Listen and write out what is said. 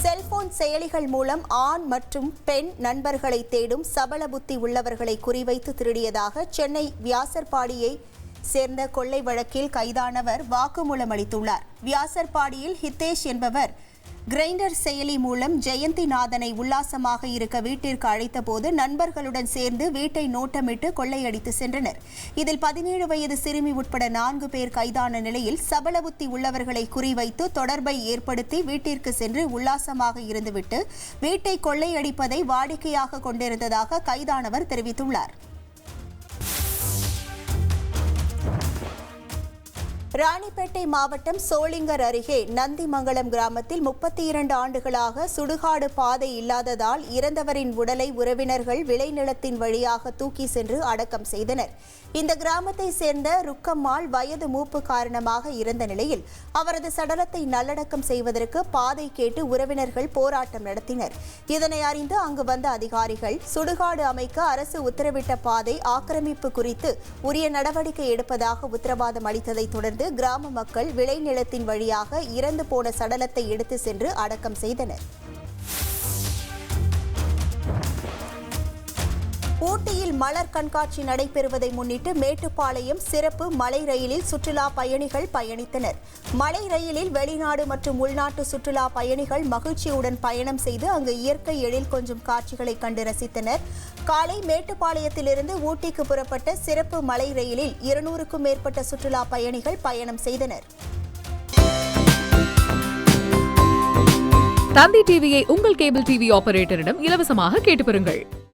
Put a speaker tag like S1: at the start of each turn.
S1: Cellphone செயலிகள் மூலம் ஆண் மற்றும் பெண் நண்பர்களை தேடும் சபல புத்தி உள்ளவர்களை குறிவைத்து திருடியதாக சென்னை வியாசர்பாடியை சேர்ந்த கொள்ளை வழக்கில் கைதானவர் வாக்குமூலம் அளித்துள்ளார். வியாசர்பாடியில் ஹிதேஷ் என்பவர் கிரைண்டர் செயலி மூலம் ஜெயந்திநாதனை உல்லாசமாக இருக்க வீட்டிற்கு அழைத்தபோது நண்பர்களுடன் சேர்ந்து வீட்டை நோட்டமிட்டு கொள்ளையடித்து சென்றனர். இதில் 17 வயது சிறுமி உட்பட 4 பேர் கைதான நிலையில் சபலபுத்தி உள்ளவர்களை குறிவைத்து தொடர்பை ஏற்படுத்தி வீட்டிற்கு சென்று உல்லாசமாக இருந்துவிட்டு வீட்டை கொள்ளையடிப்பதை வாடிக்கையாக கொண்டிருந்ததாக கைதானவர் தெரிவித்துள்ளார். ராணிப்பேட்டை மாவட்டம் சோளிங்கர் அருகே நந்திமங்கலம் கிராமத்தில் 32 ஆண்டுகளாக சுடுகாடு பாதை இல்லாததால் இறந்தவரின் உடலை உறவினர்கள் விளைநிலத்தின் வழியாக தூக்கி சென்று அடக்கம் செய்தனர். இந்த கிராமத்தை சேர்ந்த ருக்கம்மாள் வயது மூப்பு காரணமாக இருந்த நிலையில் அவரது சடலத்தை நல்லடக்கம் செய்வதற்கு பாதை கேட்டு உறவினர்கள் போராட்டம் நடத்தினர். இதனை அறிந்து அங்கு வந்த அதிகாரிகள் சுடுகாடு அமைக்க அரசு உத்தரவிட்ட பாதை ஆக்கிரமிப்பு குறித்து உரிய நடவடிக்கை எடுப்பதாக உத்தரவாதம் அளித்ததை தொடர்ந்து கிராம மக்கள் விளைநிலத்தின் வழியாக இறந்து போன சடலத்தை எடுத்து சென்று அடக்கம் செய்தனர். ஊட்டியில் மலர் கண்காட்சி நடைபெறுவதை முன்னிட்டு மேட்டுப்பாளையம் சிறப்பு மலை ரயிலில் சுற்றுலா பயணிகள் பயணித்தனர். மலை ரயிலில் வெளிநாடு மற்றும் உள்நாட்டு சுற்றுலா பயணிகள் மகிழ்ச்சியுடன் பயணம் செய்து அங்கு இயற்கை எழில் கொஞ்சம் காட்சிகளை கண்டு ரசித்தனர். காலை மேட்டுப்பாளையத்திலிருந்து ஊட்டிக்கு புறப்பட்ட சிறப்பு மலை ரயிலில் 200க்கும் மேற்பட்ட சுற்றுலா பயணிகள் பயணம் செய்தனர்.
S2: தந்தி டிவியை உங்கள் கேபிள் டிவி ஆபரேட்டரிடம் இலவசமாக கேட்டு பெறுங்கள்.